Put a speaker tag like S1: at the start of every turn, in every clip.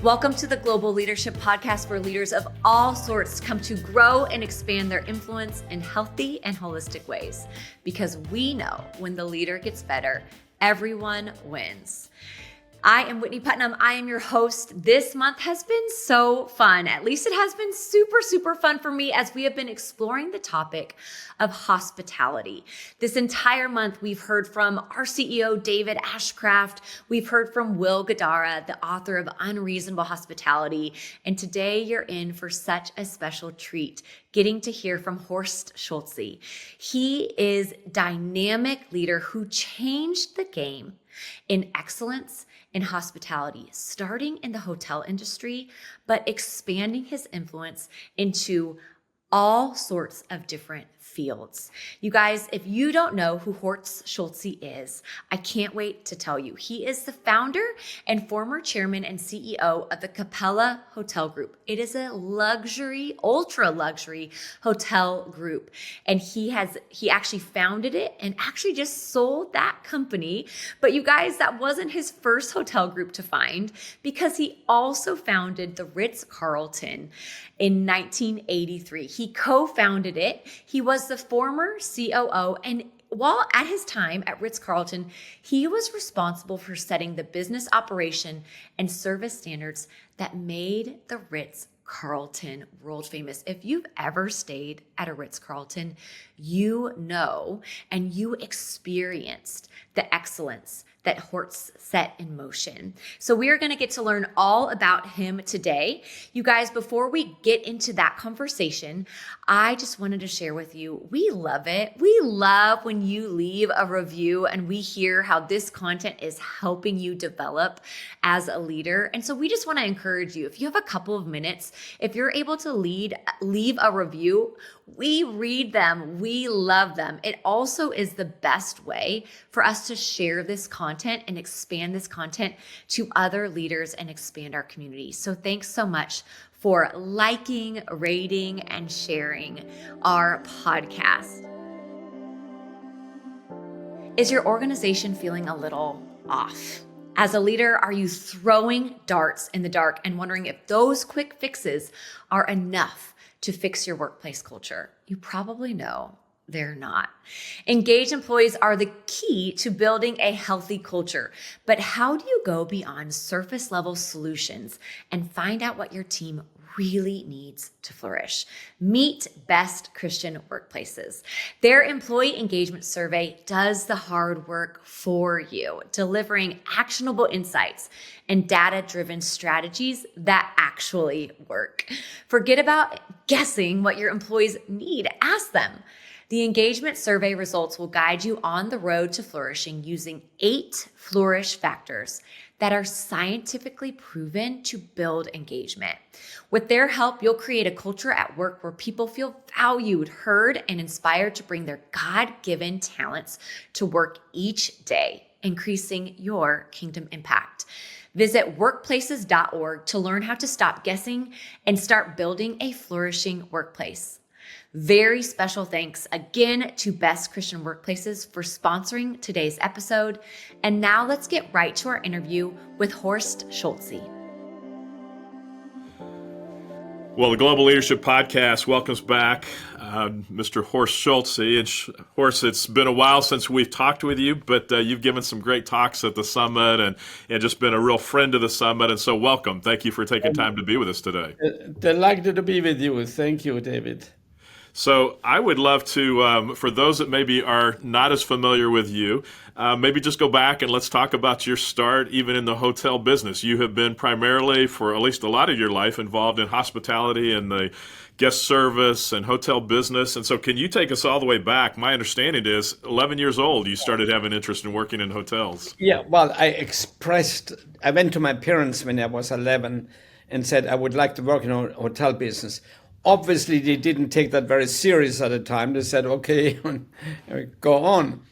S1: Welcome to the Global Leadership Podcast, where leaders of all sorts come to grow and expand their influence in healthy and holistic ways. Because we know when the leader gets better, everyone wins. I am Whitney Putnam. I am your host. This month has been so fun. At least it has been super fun for me as we have been exploring the topic of hospitality. This entire month, we've heard from our CEO, David Ashcraft. We've heard from Will Gadara, the author of Unreasonable Hospitality. And today you're in for such a special treat, getting to hear from Horst Schulze. He is a dynamic leader who changed the game in excellence in hospitality, starting in the hotel industry, but expanding his influence into all sorts of different fields. You guys, if you don't know who Horst Schulze is, I can't wait to tell you. He is the founder and former chairman and CEO of the Capella Hotel Group. It is a luxury, ultra luxury hotel group. And he actually founded it and actually just sold that company. But you guys, that wasn't his first hotel group to find, because he also founded the Ritz-Carlton in 1983. He co-founded it. He was the former COO, and while at his time at Ritz-Carlton, he was responsible for setting the business operation and service standards that made the Ritz-Carlton world famous. If you've ever stayed at a Ritz-Carlton, you know and you experienced the excellence that Horst set in motion. So we are going to get to learn all about him today. You guys, before we get into that conversation, I just wanted to share with you, we love it. We love when you leave a review and we hear how this content is helping you develop as a leader. And so we just want to encourage you, if you have a couple of minutes, if you're able to leave a review, we read them. We love them. It also is the best way for us to share this content and expand this content to other leaders and expand our community. So thanks so much for liking, rating, and sharing our podcast. Is your organization feeling a little off? As a leader, are you throwing darts in the dark and wondering if those quick fixes are enough to fix your workplace culture? You probably know they're not. Engaged employees are the key to building a healthy culture. But how do you go beyond surface level solutions and find out what your team really needs to flourish? Meet Best Christian Workplaces. Their employee engagement survey does the hard work for you, delivering actionable insights and data-driven strategies that actually work. Forget about guessing what your employees need. Ask them. The engagement survey results will guide you on the road to flourishing using 8 flourish factors that are scientifically proven to build engagement. With their help, you'll create a culture at work where people feel valued, heard, and inspired to bring their God-given talents to work each day, increasing your kingdom impact. Visit workplaces.org to learn how to stop guessing and start building a flourishing workplace. Very special thanks again to Best Christian Workplaces for sponsoring today's episode. And now let's get right to our interview with Horst Schulze.
S2: Well, the Global Leadership Podcast welcomes back Mr. Horst Schulze. And Horst, it's been a while since we've talked with you, but you've given some great talks at the summit and just been a real friend of the summit. And so welcome. Thank you for taking time to be with us today.
S3: Delighted to be with you. Thank you, David.
S2: So I would love to, for those that maybe are not as familiar with you, maybe just go back and let's talk about your start even in the hotel business. You have been primarily, for at least a lot of your life, involved in hospitality and the guest service and hotel business. And so can you take us all the way back? My understanding is 11 years old, you started having interest in working in hotels.
S3: Yeah, well, I went to my parents when I was 11 and said I would like to work in a hotel business. Obviously, they didn't take that very serious at the time. They said, okay, go on.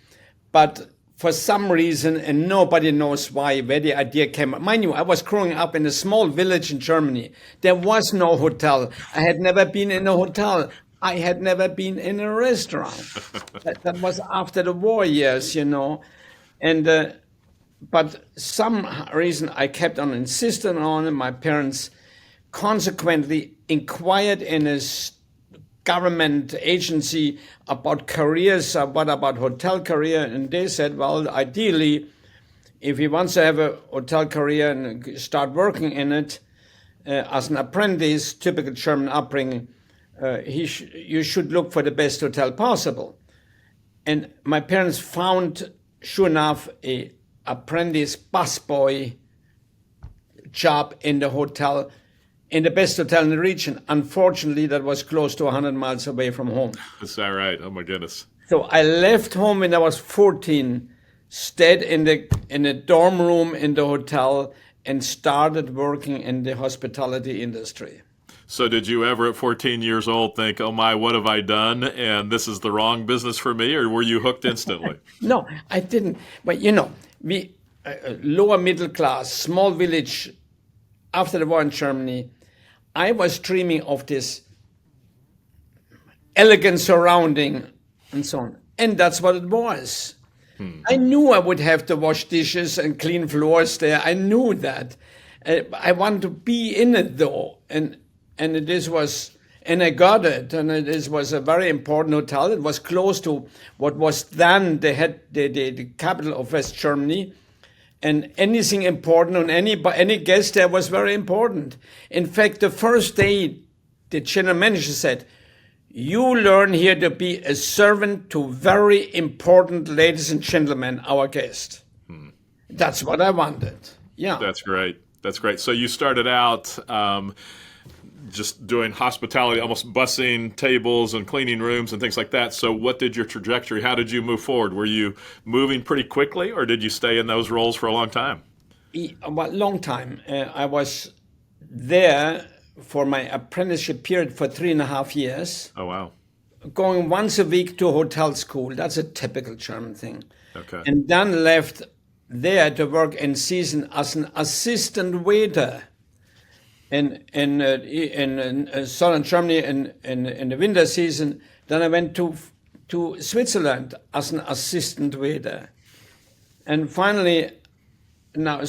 S3: But for some reason, and nobody knows why, where the idea came. Mind you, I was growing up in a small village in Germany. There was no hotel. I had never been in a hotel. I had never been in a restaurant. That was after the war years, you know. And but some reason I kept on insisting on it. My parents consequently inquired in a government agency about careers, what about hotel career, and they said, well, ideally, if he wants to have a hotel career and start working in it as an apprentice, typical German upbringing, you should look for the best hotel possible. And my parents found, sure enough, a apprentice busboy job in the hotel, in the best hotel in the region. Unfortunately, that was close to 100 miles away from home.
S2: Is that right? Oh my goodness.
S3: So I left home when I was 14, stayed in a dorm room in the hotel, and started working in the hospitality industry.
S2: So did you ever at 14 years old think, oh my, what have I done? And this is the wrong business for me? Or were you hooked instantly?
S3: No, I didn't. But we lower middle class, small village, after the war in Germany, I was dreaming of this elegant surrounding and so on. And that's what it was. I knew I would have to wash dishes and clean floors there. I knew that. I wanted to be in it though. And I got it. And it was a very important hotel. It was close to what was then the capital of West Germany. And anything important on any guest there was very important. In fact, the first day, the general manager said, you learn here to be a servant to very important ladies and gentlemen, our guest. That's what I wanted. Yeah.
S2: That's great. That's great. So you started out just doing hospitality, almost bussing tables and cleaning rooms and things like that. So what did your trajectory, how did you move forward? Were you moving pretty quickly or did you stay in those roles for a long time?
S3: Well, long time. I was there for my apprenticeship period for 3.5 years.
S2: Oh, wow.
S3: Going once a week to hotel school. That's a typical German thing.
S2: Okay.
S3: And then left there to work in season as an assistant waiter in southern Germany in the winter season. Then I went to Switzerland as an assistant waiter. And finally, now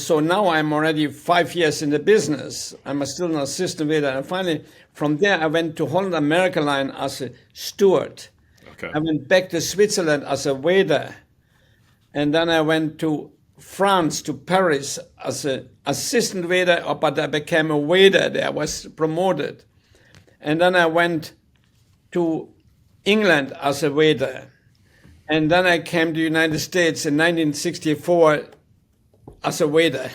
S3: I'm already 5 years in the business. I'm still an assistant waiter. And finally, from there, I went to Holland America Line as a steward.
S2: Okay.
S3: I went back to Switzerland as a waiter. And then I went to France, to Paris, as an assistant waiter, but I became a waiter there. I was promoted. And then I went to England as a waiter. And then I came to the United States in 1964 as a waiter.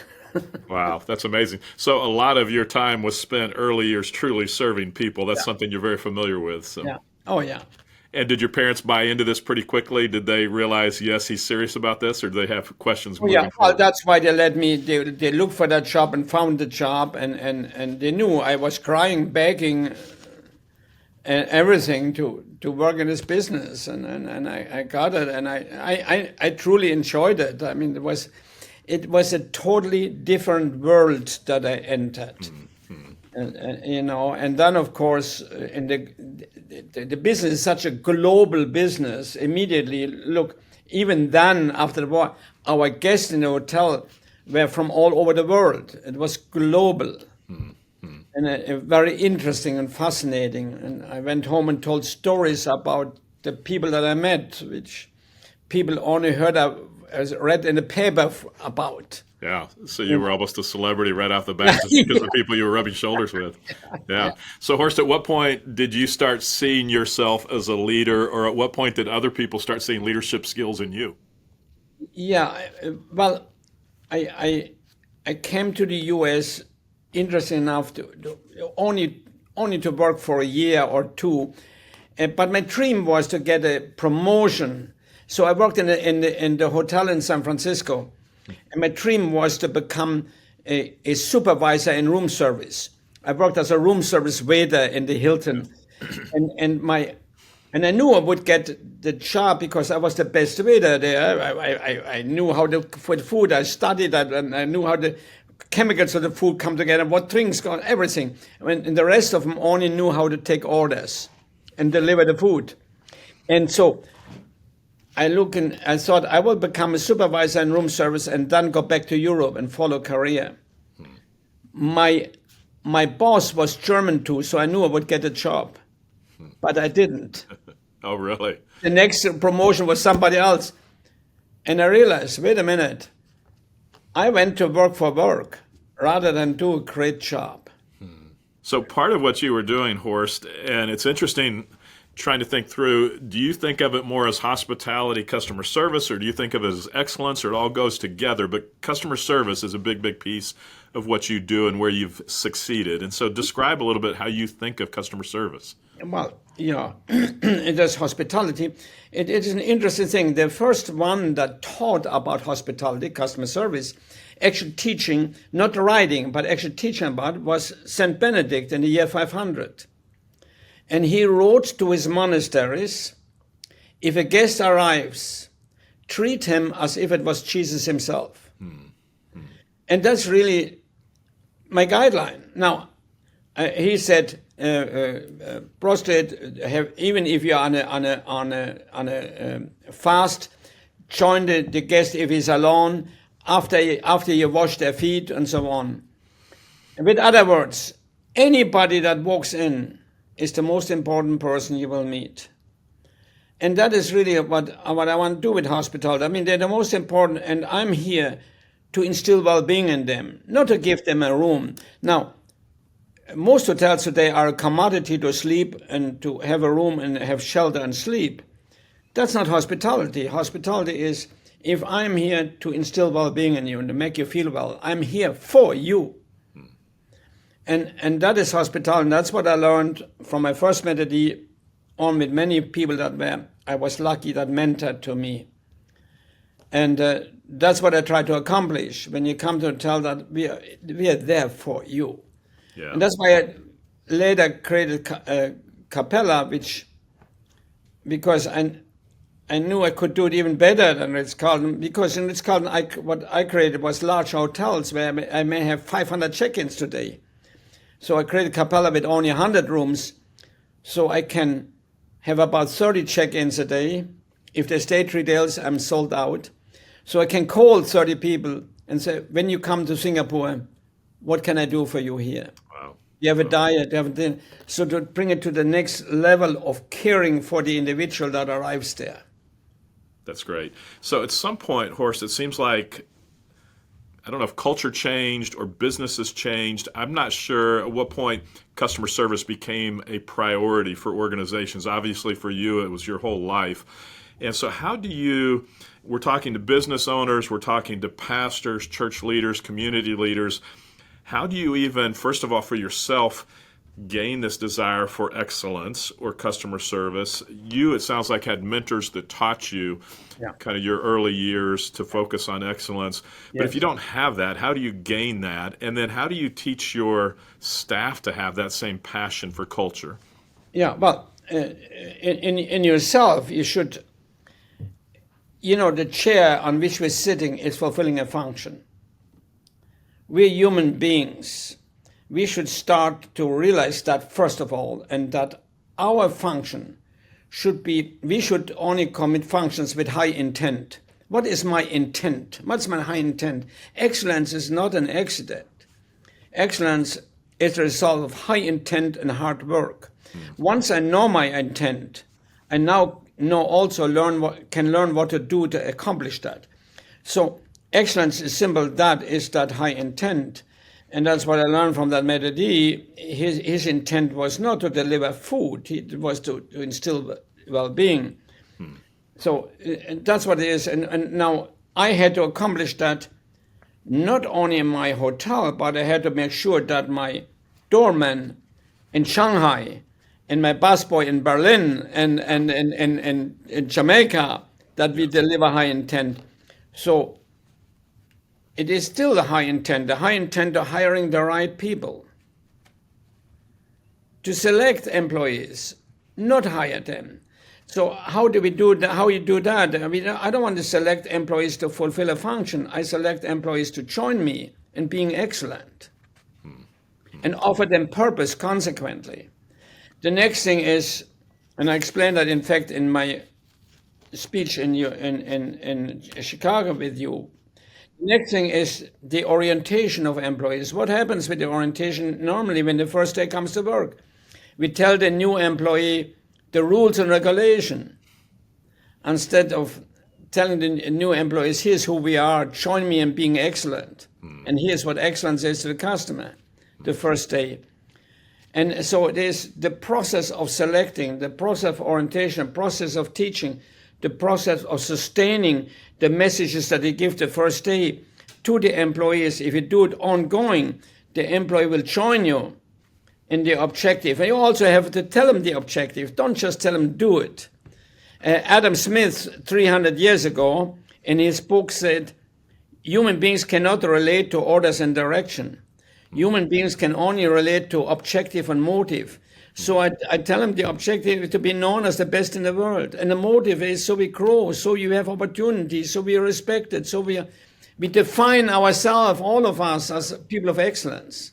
S2: Wow, that's amazing. So a lot of your time was spent early years truly serving people. That's something you're very familiar with. So.
S3: Yeah. Oh, yeah.
S2: And did your parents buy into this pretty quickly? Did they realize, yes, he's serious about this, or do they have questions moving
S3: forward?
S2: Well,
S3: that's why they let me, they looked for that job and found the job, and they knew I was crying, begging, and everything to work in this business, and I got it, and I truly enjoyed it. I mean, it was a totally different world that I entered. Mm-hmm. And then of course, in the business is such a global business. Immediately, look, even then after the war, our guests in the hotel were from all over the world. It was global, and very interesting and fascinating. And I went home and told stories about the people that I met, which people only read in the paper about.
S2: Yeah, so you were almost a celebrity right off the bat just because of the people you were rubbing shoulders with. Yeah. So Horst, at what point did you start seeing yourself as a leader, or at what point did other people start seeing leadership skills in you?
S3: Yeah, well, I came to the U.S. interesting enough to only to work for a year or two, but my dream was to get a promotion. So I worked in the hotel in San Francisco. And my dream was to become a supervisor in room service. I worked as a room service waiter in the Hilton, and I knew I would get the job because I was the best waiter there. I knew how to put food. I studied that, and I knew how the chemicals of the food come together, what drinks go, everything. And the rest of them only knew how to take orders and deliver the food. And so I thought I will become a supervisor in room service and then go back to Europe and follow career. My boss was German too, so I knew I would get a job, but I didn't.
S2: Oh, really?
S3: The next promotion was somebody else. And I realized, wait a minute, I went to work for work rather than do a great job.
S2: So part of what you were doing, Horst, and it's interesting trying to think through, do you think of it more as hospitality, customer service, or do you think of it as excellence, or it all goes together? But customer service is a big, big piece of what you do and where you've succeeded. And so describe a little bit how you think of customer service.
S3: Well, it is hospitality. It is an interesting thing. The first one that taught about hospitality, customer service, actually teaching, not writing, but actually teaching about, was St. Benedict in the year 500. And he wrote to his monasteries, if a guest arrives, treat him as if it was Jesus himself. And that's really my guideline. Now, he said, prostrate, even if you're on a fast, join the guest if he's alone, after you wash their feet and so on. With other words, anybody that walks in is the most important person you will meet. And that is really what I want to do with hospitality. I mean, they're the most important, and I'm here to instill well-being in them, not to give them a room. Now, most hotels today are a commodity to sleep and to have a room and have shelter and sleep. That's not hospitality. Hospitality is, if I'm here to instill well-being in you and to make you feel well, I'm here for you. And that is hospitality. And that's what I learned from my first methodology on with many people I was lucky that mentored to me. And that's what I try to accomplish when you come to a hotel, that we are there for you. Yeah. And that's why I later created Capella, because I knew I could do it even better than Ritz-Carlton, because in Ritz-Carlton, what I created was large hotels where I may have 500 check-ins today. So I created Capella with only 100 rooms, so I can have about 30 check-ins a day. If they stay 3 days, I'm sold out. So I can call 30 people and say, when you come to Singapore, what can I do for you here? Wow. You have a diet, you have a dinner. So to bring it to the next level of caring for the individual that arrives there.
S2: That's great. So at some point, Horst, it seems like, I don't know if culture changed or businesses changed. I'm not sure at what point customer service became a priority for organizations. Obviously for you, it was your whole life. And so we're talking to business owners, we're talking to pastors, church leaders, community leaders. How do you even, first of all, for yourself, gain this desire for excellence or customer service? You, it sounds like, had mentors that taught you kind of your early years to focus on excellence. But if you don't have that, how do you gain that? And then how do you teach your staff to have that same passion for culture?
S3: Yeah, well, in yourself, you should, the chair on which we're sitting is fulfilling a function. We're human beings. We should start to realize that, first of all, and that our function should be, we should only commit functions with high intent. What is my intent? What's my high intent? Excellence is not an accident. Excellence is a result of high intent and hard work. Once I know my intent, I now can learn what to do to accomplish that. So excellence is simple. That is that high intent. And that's what I learned from that methodology. His intent was not to deliver food. It was to instill well-being. So that's what it is. And now I had to accomplish that not only in my hotel, but I had to make sure that my doorman in Shanghai and my busboy in Berlin and in Jamaica, that we deliver high intent. So it is still the high intent of hiring the right people. To select employees, not hire them. So how do we do that? How you do that? I mean, I don't want to select employees to fulfill a function. I select employees to join me in being excellent and offer them purpose consequently. The next thing is, and I explained that in fact in my speech in Chicago with you. Next thing is the orientation of employees. What happens with the orientation normally when the first day comes to work? We tell the new employee the rules and regulation instead of telling the new employees, here's who we are, join me in being excellent. And here's what excellence is to the customer the first day. And so there's the process of selecting, the process of orientation, the process of teaching, the process of sustaining the messages that they give the first day to the employees. If you do it ongoing, the employee will join you in the objective. And you also have to tell them the objective. Don't just tell them do it. Adam Smith, 300 years ago, in his book said, human beings cannot relate to orders and direction. Human beings can only relate to objective and motive. So I tell them the objective is to be known as the best in the world. And the motive is so we grow, so you have opportunities, so we are respected, so we define ourselves, all of us, as people of excellence.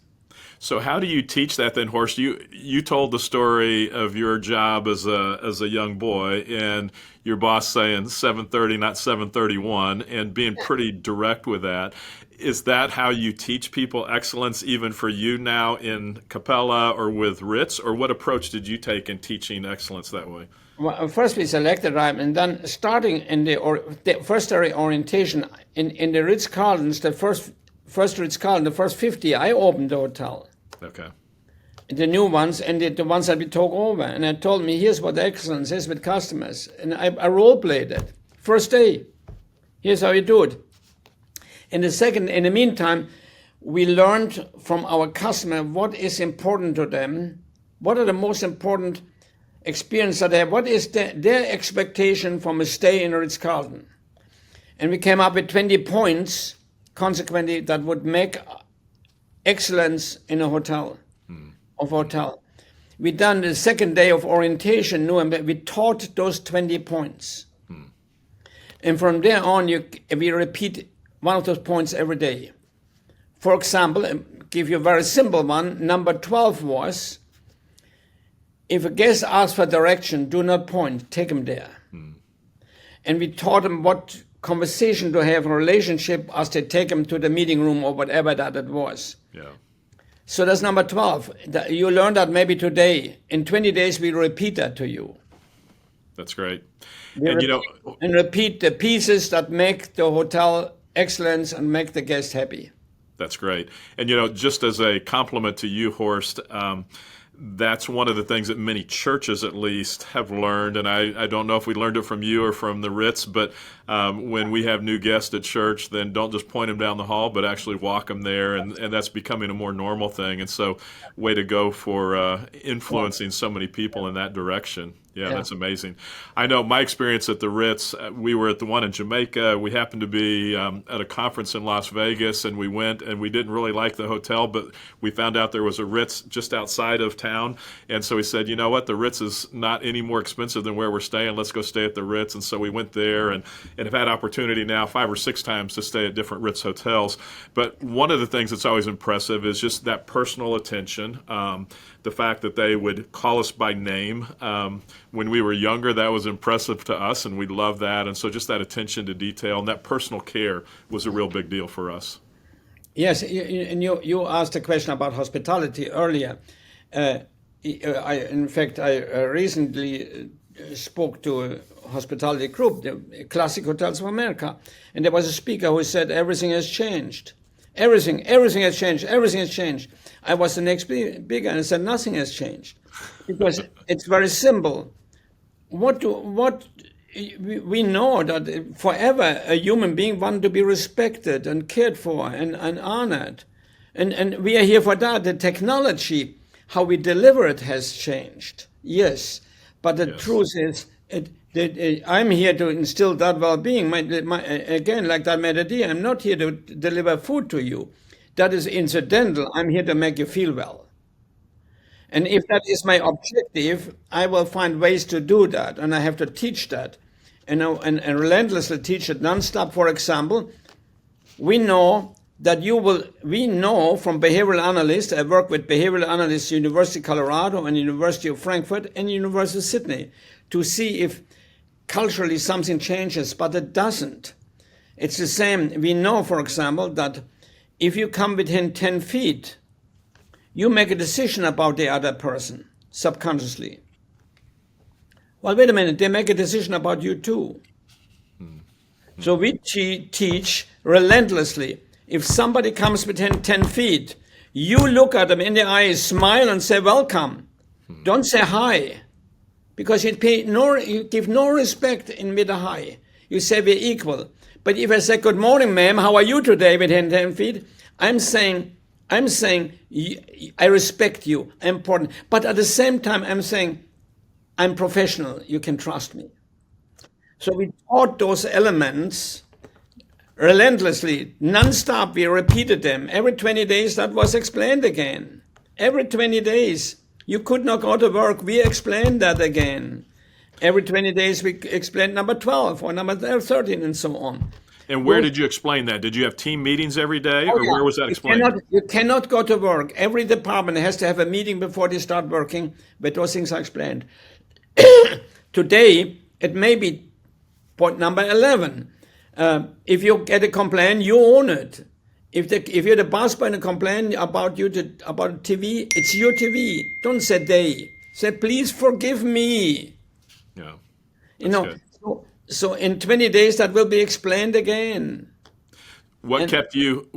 S2: So how do you teach that then, Horst? You told the story of your job as a young boy and your boss saying 7:30, not 7:31, and being pretty direct with that. Is that how you teach people excellence even for you now in Capella or with Ritz? Or what approach did you take in teaching excellence that way?
S3: Well, first we selected right, and then starting in the first orientation in the Ritz-Carltons, the first Ritz-Carlton, the first 50, I opened the hotel.
S2: Okay.
S3: The new ones and the ones that we took over. And I told me, here's what excellence is with customers. And I role-played it. First day, here's how you do it. In the meantime, we learned from our customer what is important to them, what are the most important experiences that they have, what is their expectation from a stay in Ritz-Carlton. And we came up with 20 points, consequently, that would make excellence in a hotel, We done the second day of orientation, we taught those 20 points. And from there on, we repeat one of those points every day. For example, I'll give you a very simple one. Number 12 was, if a guest asks for direction, do not point, take him there. And we taught them what conversation to have, a relationship as they take them to the meeting room or whatever that it was.
S2: Yeah.
S3: So that's number 12. You learned that maybe today. In 20 days, we repeat that to you.
S2: That's great.
S3: And repeat the pieces that make the hotel excellence and make the guest happy.
S2: That's great. And, just as a compliment to you, Horst, that's one of the things that many churches, at least, have learned. And I don't know if we learned it from you or from the Ritz, but when we have new guests at church, then don't just point them down the hall, but actually walk them there. And that's becoming a more normal thing. And so way to go for influencing so many people in that direction. Yeah, that's amazing. I know my experience at the Ritz, we were at the one in Jamaica. We happened to be at a conference in Las Vegas, and we went, and we didn't really like the hotel, but we found out there was a Ritz just outside of town. And so we said, you know what, the Ritz is not any more expensive than where we're staying. Let's go stay at the Ritz. And so we went there and have had opportunity now 5 or 6 times to stay at different Ritz hotels. But one of the things that's always impressive is just that personal attention, the fact that they would call us by name. When we were younger, that was impressive to us, and we loved that. And so just that attention to detail and that personal care was a real big deal for us. Yes,
S3: and you asked a question about hospitality earlier. In fact, I recently spoke to a hospitality group, the Classic Hotels of America, and there was a speaker who said everything has changed. Everything has changed. Everything has changed. I was the next speaker and I said nothing has changed, because it's very simple. We know that forever a human being wants to be respected and cared for and honored, and we are here for that. The technology, how we deliver it, has changed. Yes, but the truth is, I'm here to instill that well-being. Again, like that melody, I'm not here to deliver food to you. That is incidental. I'm here to make you feel well. And if that is my objective, I will find ways to do that, and I have to teach that, and relentlessly teach it nonstop. For example, we know from behavioral analysts. I work with behavioral analysts, University of Colorado and University of Frankfurt and University of Sydney, to see if culturally something changes, but it doesn't. It's the same. We know, for example, that if you come within 10 feet, you make a decision about the other person subconsciously. Well, wait a minute, they make a decision about you too. So we teach relentlessly. If somebody comes within 10 feet, you look at them in the eyes, smile and say, welcome. Don't say hi. Because you give no respect with a hi. You say we're equal. But if I say, good morning, ma'am, how are you today within 10 feet? I'm saying, I respect you, I'm important. But at the same time, I'm saying, I'm professional, you can trust me. So we taught those elements relentlessly, non-stop. We repeated them. Every 20 days, that was explained again. Every 20 days, you could not go to work. We explained that again. Every 20 days, we explained number 12 or number 13 and so on.
S2: And where did you explain that? Did you have team meetings every day, or where was that explained?
S3: You cannot go to work. Every department has to have a meeting before they start working, but those things are explained. Today, it may be point number 11. If you get a complaint, you own it. If you're the boss by a complaint about about TV, it's your TV. Don't say they. Say, please forgive me.
S2: Yeah.
S3: Good. So in 20 days, that will be explained again.
S2: What kept you,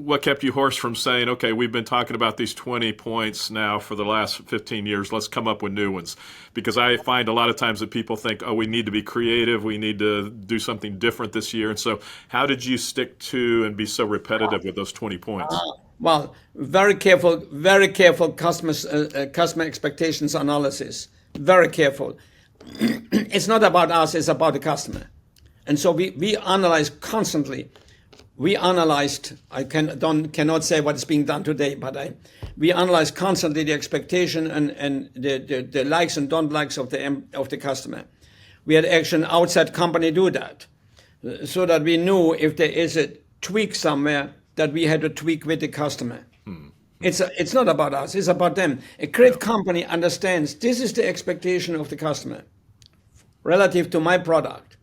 S2: Horst, from saying, okay, we've been talking about these 20 points now for the last 15 years, let's come up with new ones? Because I find a lot of times that people think, oh, we need to be creative, we need to do something different this year. And so how did you stick to and be so repetitive with those 20 points?
S3: Well, very careful customer expectations analysis. Very careful. It's not about us, it's about the customer. And so we analyze constantly. We analyzed, cannot say what is being done today, but we analyze constantly the expectation and the likes and don't likes of the customer. We had actually an outside company do that, so that we knew if there is a tweak somewhere that we had to tweak with the customer. It's not about us, it's about them. A great company understands this is the expectation of the customer relative to my product,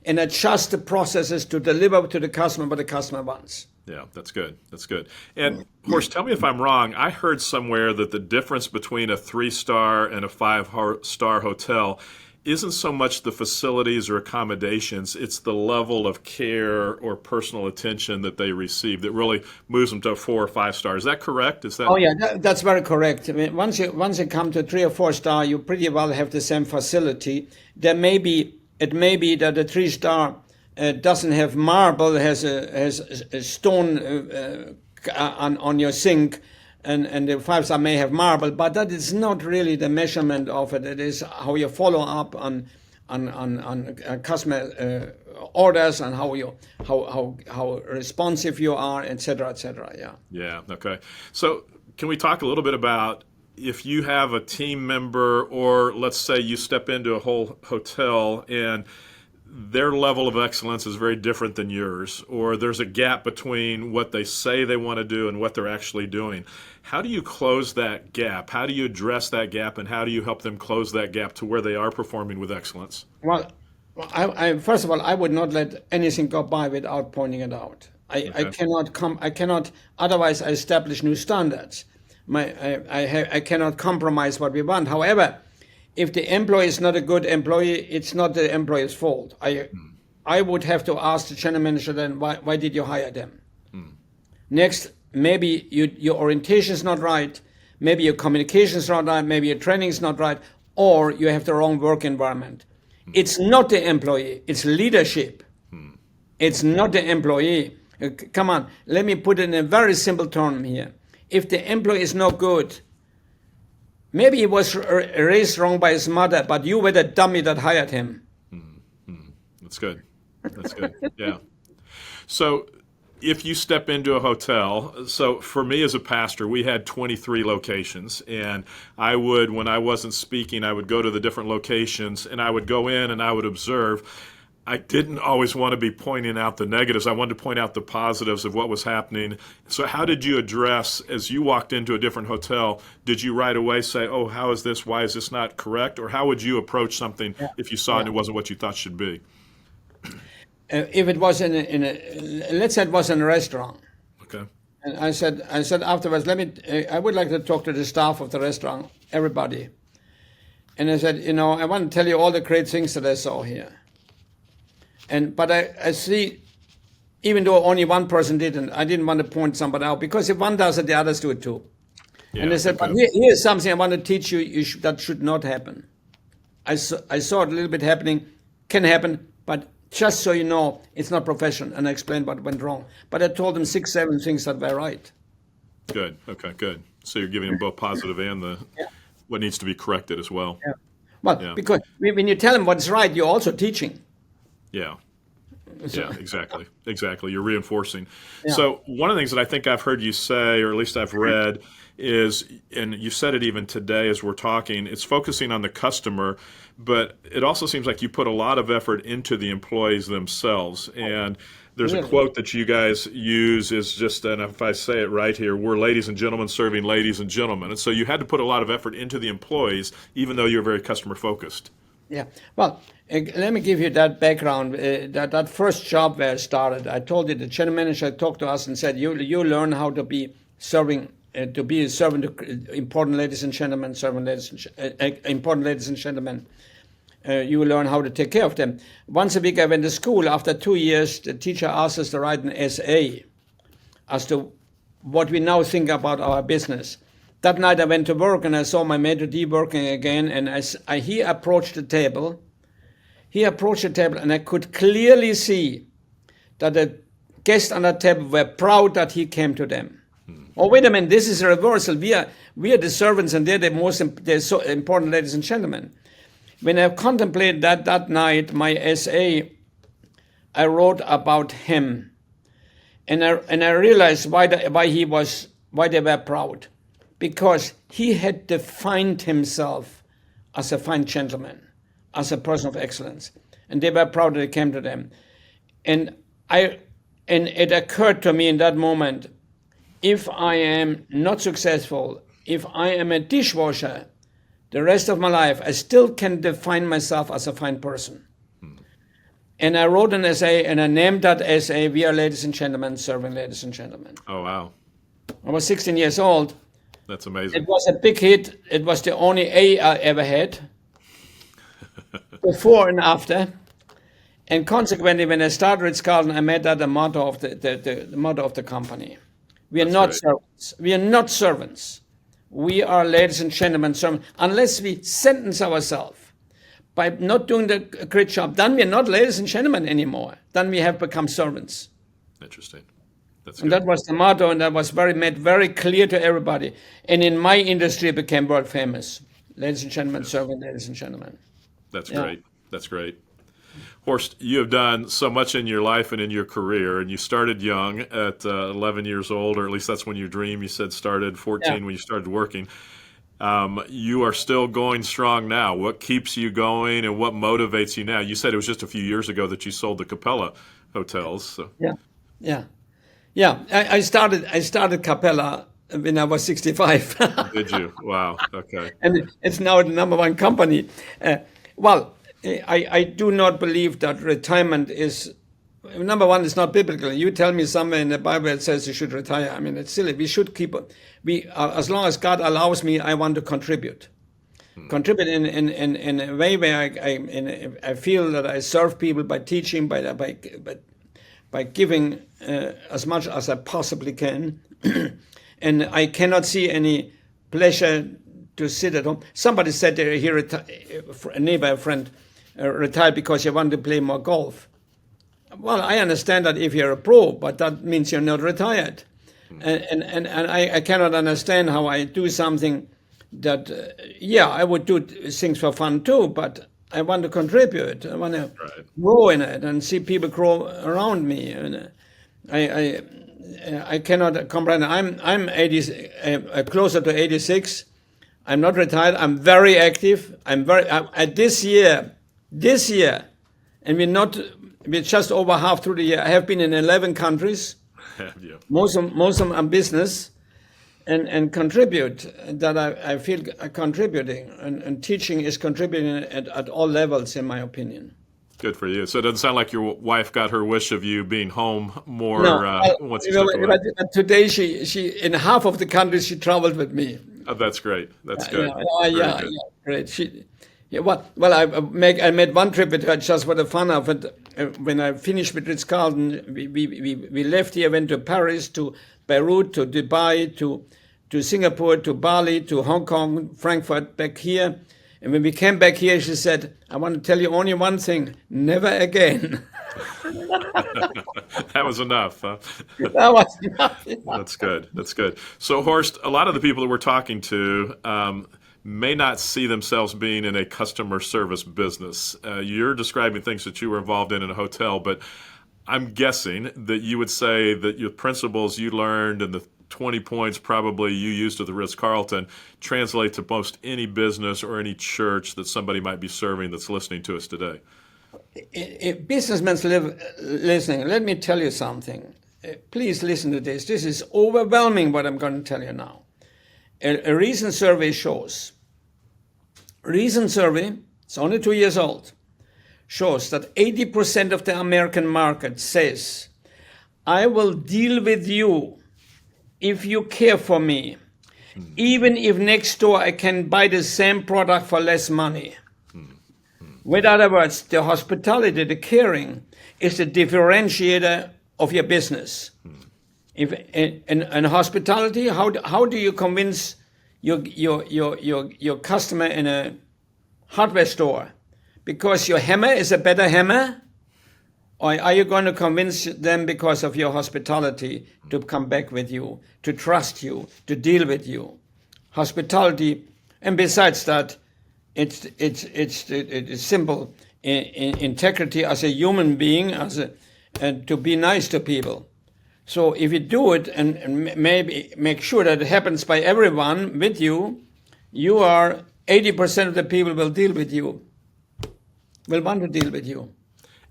S3: and adjust the processes to deliver to the customer what the customer wants.
S2: Yeah, that's good. That's good. And Horst, tell me if I'm wrong. I heard somewhere that the difference between a 3-star and a 5-star hotel isn't so much the facilities or accommodations, it's the level of care or personal attention that they receive that really moves them to 4 or 5 stars. Is that correct? Is that?
S3: Oh yeah, that's very correct. I mean, once you come to 3 or 4 star, you pretty well have the same facility. It may be that the 3-star doesn't have marble, has a stone on your sink, and the 5-star may have marble, but that is not really the measurement of it. It is how you follow up on customer orders and how responsive you are, etc., etc. Yeah.
S2: Yeah. Okay. So can we talk a little bit about if you have a team member, or let's say you step into a whole hotel and their level of excellence is very different than yours, or there's a gap between what they say they want to do and what they're actually doing. How do you close that gap? How do you address that gap, and how do you help them close that gap to where they are performing with excellence?
S3: Well, first of all, I would not let anything go by without pointing it out. I cannot, otherwise I establish new standards. I cannot compromise what we want. However, if the employee is not a good employee, it's not the employee's fault. I would have to ask the general manager then, why did you hire them? Next, maybe your orientation is not right, maybe your communication is not right, maybe your training is not right, or you have the wrong work environment. It's not the employee, it's leadership. It's not the employee. Come on, let me put it in a very simple term here. If the employee is not good, maybe he was raised wrong by his mother, but you were the dummy that hired him.
S2: That's good. That's good. Yeah. So if you step into a hotel, so for me as a pastor, we had 23 locations, and I would, when I wasn't speaking, I would go to the different locations, and I would go in and I would observe. I didn't always want to be pointing out the negatives. I wanted to point out the positives of what was happening. So how did you address, as you walked into a different hotel, did you right away say, oh, how is this? Why is this not correct? Or how would you approach something if you saw it and it wasn't what you thought should be?
S3: If it was let's say it was in a restaurant.
S2: Okay.
S3: And I said afterwards, I would like to talk to the staff of the restaurant, everybody. And I said, I want to tell you all the great things that I saw here. But I see, even though only one person didn't, I didn't want to point somebody out, because if one does it, the others do it too. Yeah, and I said, but here's something I want to teach you, that should not happen. I saw it a little bit happening, can happen, but just so you know, it's not professional. And I explained what went wrong. But I told them 6, 7 things that were right.
S2: Good. Okay, good. So you're giving them both positive and what needs to be corrected as well.
S3: Yeah. Well, because when you tell them what's right, you're also teaching.
S2: Yeah. Yeah, exactly. Exactly. You're reinforcing. Yeah. So one of the things that I think I've heard you say, or at least I've read, is, and you said it even today as we're talking, it's focusing on the customer, but it also seems like you put a lot of effort into the employees themselves. And there's a quote that you guys use is just, and if I say it right here, we're ladies and gentlemen serving ladies and gentlemen. And so you had to put a lot of effort into the employees, even though you're very customer focused.
S3: Yeah. Well, let me give you that background. That first job where I started, I told you the general manager talked to us and said, you learn how to be serving, to be a servant to important ladies and gentlemen, important ladies and gentlemen. You will learn how to take care of them. Once a week I went to school. After 2 years, the teacher asked us to write an essay as to what we now think about our business. That night I went to work and I saw my maitre d' working again, and he approached the table. And I could clearly see that the guests on that table were proud that he came to them. Oh, wait a minute, this is a reversal. We are the servants and they're so important ladies and gentlemen. When I contemplated that night, my essay, I wrote about him. And I realized why they were proud. Because he had defined himself as a fine gentleman, as a person of excellence. And they were proud that he came to them. And it occurred to me in that moment, if I am not successful, if I am a dishwasher the rest of my life, I still can define myself as a fine person. And I wrote an essay, and I named that essay, We Are Ladies and Gentlemen, Serving Ladies and Gentlemen.
S2: Oh, wow.
S3: I was 16 years old.
S2: That's amazing.
S3: It was a big hit. It was the only A I ever had, before and after. And consequently, when I started Ritz-Carlton, I made that the motto of the motto of the company. We are not servants. We are not servants. We are ladies and gentlemen servants. Unless we sentence ourselves by not doing the great job, then we are not ladies and gentlemen anymore. Then we have become servants.
S2: Interesting.
S3: And that was the motto, and that was made very clear to everybody. And in my industry, it became world famous. Ladies and gentlemen, serving ladies and gentlemen.
S2: That's great. That's great. Horst, you have done so much in your life and in your career, and you started young at 11 years old, or at least that's when your dream, you said, started, 14 when you started working. You are still going strong now. What keeps you going and what motivates you now? You said it was just a few years ago that you sold the Capella hotels. So.
S3: Yeah, I started Capella when I was 65.
S2: Did you? Wow. Okay.
S3: And it's now the number one company. I do not believe that retirement is, number one, it's not biblical. You tell me somewhere in the Bible it says you should retire. I mean, it's silly. We should keep, as long as God allows me, I want to contribute. Contribute in a way where I feel that I serve people by teaching, by giving as much as I possibly can. And I cannot see any pleasure to sit at home. Somebody said a neighbor, a friend, retired because you want to play more golf. Well, I understand that if you're a pro, but that means you're not retired. And I cannot understand how I do something that, I would do things for fun too, but I want to contribute. I want to grow in it and see people grow around me. And I cannot comprehend. I'm 80, closer to 86. I'm not retired. I'm very active. This year, and we're just over half through the year. I have been in 11 countries.
S2: Have you?
S3: Most of them are business and contribute, that I feel are contributing, and teaching is contributing at all levels, in my opinion.
S2: Good for you. So it doesn't sound like your wife got her wish of you being home more once you
S3: No,
S2: took away.
S3: but today she in half of the countries she traveled with me.
S2: Oh, that's great. That's good.
S3: Yeah, great. Well, I made one trip with her just for the fun of it. When I finished with Ritz-Carlton, we left here, went to Paris, to Beirut, to Dubai, to Singapore, to Bali, to Hong Kong, Frankfurt, back here. And when we came back here, she said, I want to tell you only one thing, never again.
S2: That was enough. Huh?
S3: That was enough.
S2: That's good. That's good. So, Horst, a lot of the people that we're talking to may not see themselves being in a customer service business. You're describing things that you were involved in a hotel, but I'm guessing that you would say that your principles you learned and the 20 points probably you used at the Ritz-Carlton translate to most any business or any church that somebody might be serving that's listening to us today.
S3: If businessmen listening, let me tell you something. Please listen to this. This is overwhelming what I'm going to tell you now. A recent survey shows, it's only 2 years old, shows that 80% of the American market says, I will deal with you if you care for me, even if next door I can buy the same product for less money. With other words, the hospitality, the caring, is the differentiator of your business. If in hospitality, how do you convince your customer in a hardware store? Because your hammer is a better hammer? Or are you going to convince them because of your hospitality to come back with you, to trust you, to deal with you? Hospitality, and besides that, it's simple integrity as a human being, and to be nice to people. So if you do it and maybe make sure that it happens by everyone with you, you are 80% of the people will deal with you, will want to deal with you.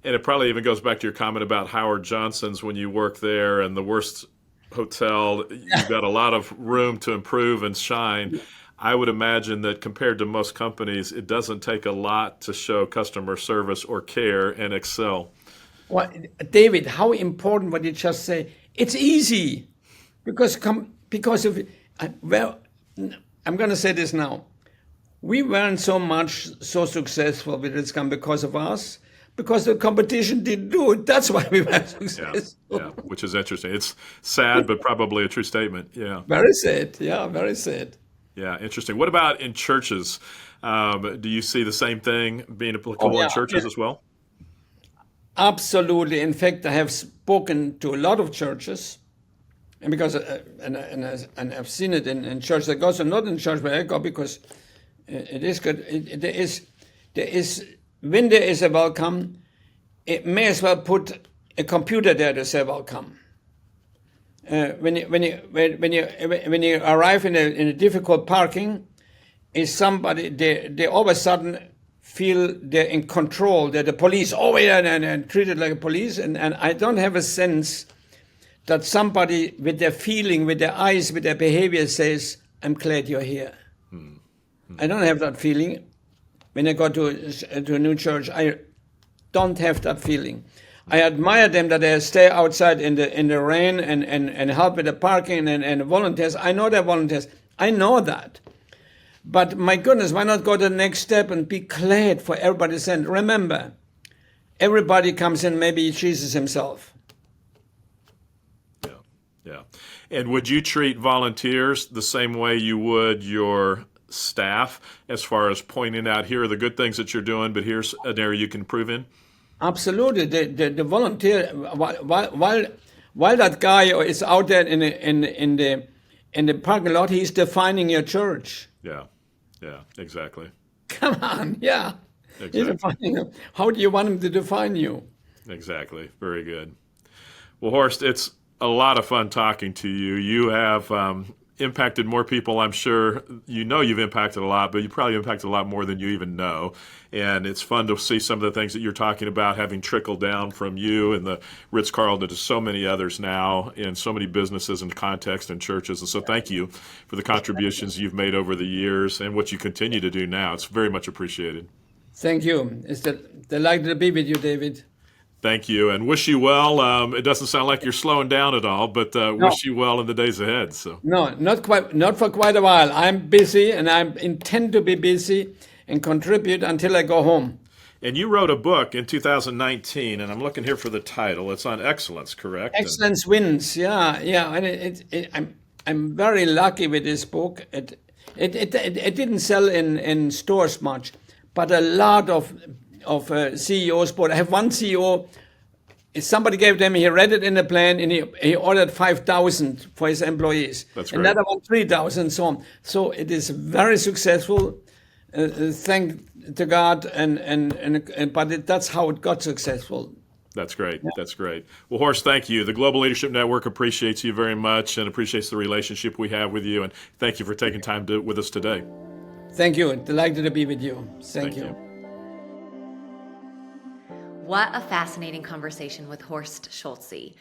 S2: And it probably even goes back to your comment about Howard Johnson's when you work there and the worst hotel, you've got a lot of room to improve and shine. I would imagine that compared to most companies, it doesn't take a lot to show customer service or care and excel.
S3: Well, David, how important what you just say. It's easy because of, well, I'm going to say this now. We weren't so successful with Ritz-Carlton because of us, because the competition didn't do it. That's why we were successful.
S2: Yeah, which is interesting. It's sad, but probably a true statement. Yeah.
S3: Very sad. Yeah, very sad.
S2: Yeah, interesting. What about in churches? Do you see the same thing being applicable in churches as well?
S3: Absolutely. In fact, I have spoken to a lot of churches, and because and I've seen it in church that goes, and not in church where I go, because it is good. There is when there is a welcome, it may as well put a computer there to say welcome. When you arrive in a difficult parking, is somebody they all of a sudden feel they're in control. They're the police. Oh yeah, and treated like a police. And I don't have a sense that somebody with their feeling, with their eyes, with their behavior says, "I'm glad you're here." I don't have that feeling. When I go to a new church, I don't have that feeling. I admire them that they stay outside in the rain and help with the parking and volunteers. I know they're volunteers. I know that. But my goodness, why not go to the next step and be glad for everybody's end? Remember, everybody comes in, maybe Jesus himself.
S2: Yeah. And would you treat volunteers the same way you would your staff, as far as pointing out, here are the good things that you're doing, but here's an area you can improve in?
S3: Absolutely. The volunteer, while that guy is out there in the parking lot, he's defining your church.
S2: Yeah, exactly.
S3: Come on, yeah.
S2: Exactly.
S3: He's defining you. How do you want him to define you?
S2: Exactly. Very good. Well, Horst, it's a lot of fun talking to you. You have impacted more people. I'm sure you've impacted a lot, but you probably impacted a lot more than you even know. And it's fun to see some of the things that you're talking about having trickled down from you and the Ritz-Carlton to so many others now in so many businesses and context and churches. And so thank you for the contributions you've made over the years and what you continue to do now. It's very much appreciated.
S3: Thank you. It's a delight to be with you, David.
S2: Thank you, and wish you well. It doesn't sound like you're slowing down at all, but wish you well in the days ahead. So
S3: no, not for quite a while. I'm busy, and I intend to be busy and contribute until I go home.
S2: And you wrote a book in 2019, and I'm looking here for the title. It's on excellence, correct?
S3: Excellence wins. Yeah. And I'm very lucky with this book. It didn't sell in stores much, but a lot of CEOs bought. I have one CEO. Somebody gave them. He read it in the plan, and he ordered 5,000 for his employees.
S2: That's great.
S3: Another one 3,000, so on. So it is very successful. Thank to God, but that's how it got successful.
S2: That's great. Yeah. That's great. Well, Horst, thank you. The Global Leadership Network appreciates you very much and appreciates the relationship we have with you. And thank you for taking time with us today.
S3: Thank you. Delighted to be with you. Thank you.
S1: What a fascinating conversation with Horst Schulze.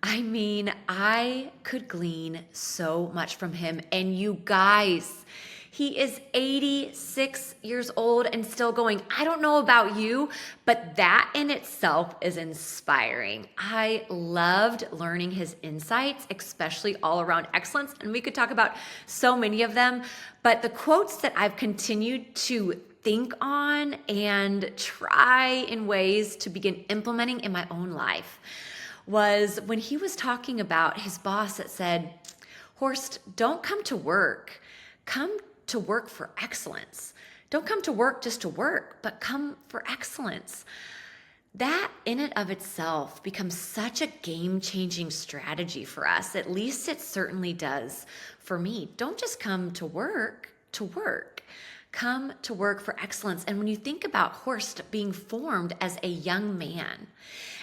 S1: I mean, I could glean so much from him. And you guys, he is 86 years old and still going. I don't know about you, but that in itself is inspiring. I loved learning his insights, especially all around excellence. And we could talk about so many of them. But the quotes that I've continued to think on and try in ways to begin implementing in my own life was when he was talking about his boss that said, Horst, don't come to work. Come to work for excellence. Don't come to work just to work, but come for excellence. That in and of itself becomes such a game-changing strategy for us. At least it certainly does for me. Don't just come to work to work. Come to work for excellence. And when you think about Horst being formed as a young man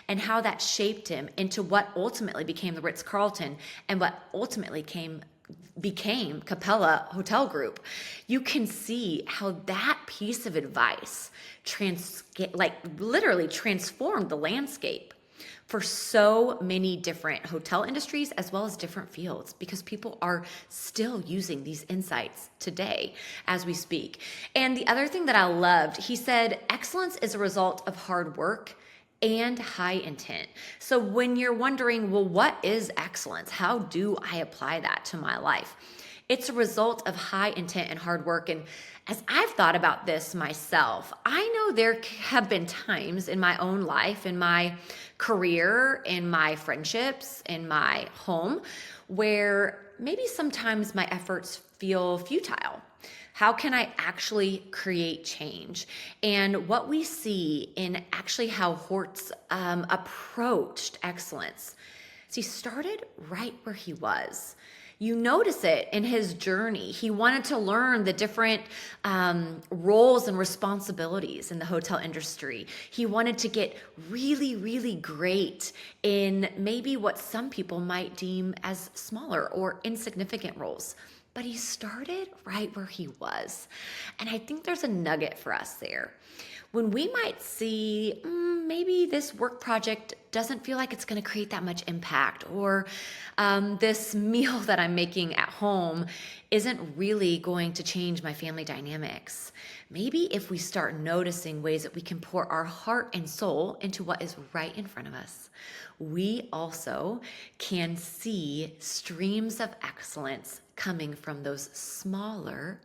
S1: and how that shaped him into what ultimately became the Ritz-Carlton and what ultimately became Capella Hotel Group, you can see how that piece of advice literally transformed the landscape for so many different hotel industries as well as different fields, because people are still using these insights today as we speak. And the other thing that I loved, he said, excellence is a result of hard work and high intent. So when you're wondering, well, what is excellence? How do I apply that to my life? It's a result of high intent and hard work. And as I've thought about this myself, I know there have been times in my own life, in my career, in my friendships, in my home, where maybe sometimes my efforts feel futile. How can I actually create change? And what we see in actually how Horst approached excellence is he started right where he was. You notice it in his journey. He wanted to learn the different roles and responsibilities in the hotel industry. He wanted to get really, really great in maybe what some people might deem as smaller or insignificant roles. But he started right where he was. And I think there's a nugget for us there. When we might see maybe this work project doesn't feel like it's going to create that much impact, or this meal that I'm making at home isn't really going to change my family dynamics. Maybe if we start noticing ways that we can pour our heart and soul into what is right in front of us, we also can see streams of excellence coming from those smaller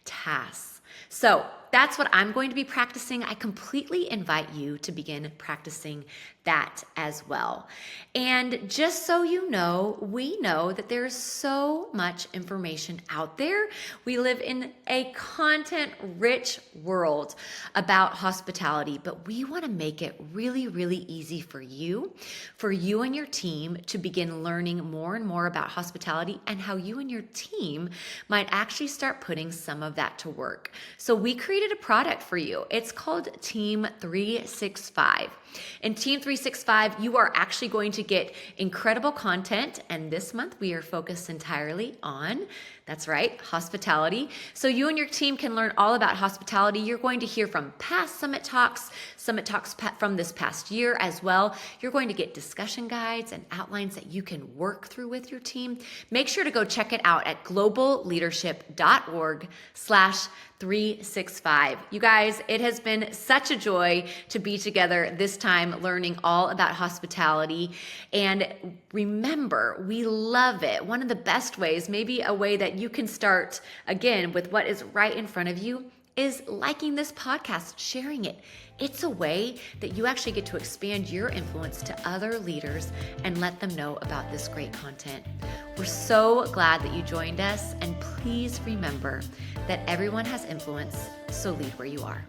S1: tasks. So that's what I'm going to be practicing. I completely invite you to begin practicing that as well. And just so you know, we know that there's so much information out there. We live in a content-rich world about hospitality, but we want to make it really, really easy for you and your team to begin learning more and more about hospitality and how you and your team might actually start putting some of that to work. So we created created a product for you. It's called Team 365. In Team 365, you are actually going to get incredible content. And this month we are focused entirely on, that's right, hospitality. So you and your team can learn all about hospitality. You're going to hear from past summit talks from this past year as well. You're going to get discussion guides and outlines that you can work through with your team. Make sure to go check it out at globalleadership.org/365. You guys, it has been such a joy to be together this time learning all about hospitality. And remember, we love it. One of the best ways, maybe a way that you can start again with what is right in front of you, is liking this podcast, sharing it. It's a way that you actually get to expand your influence to other leaders and let them know about this great content. We're so glad that you joined us, and please remember that everyone has influence, so lead where you are.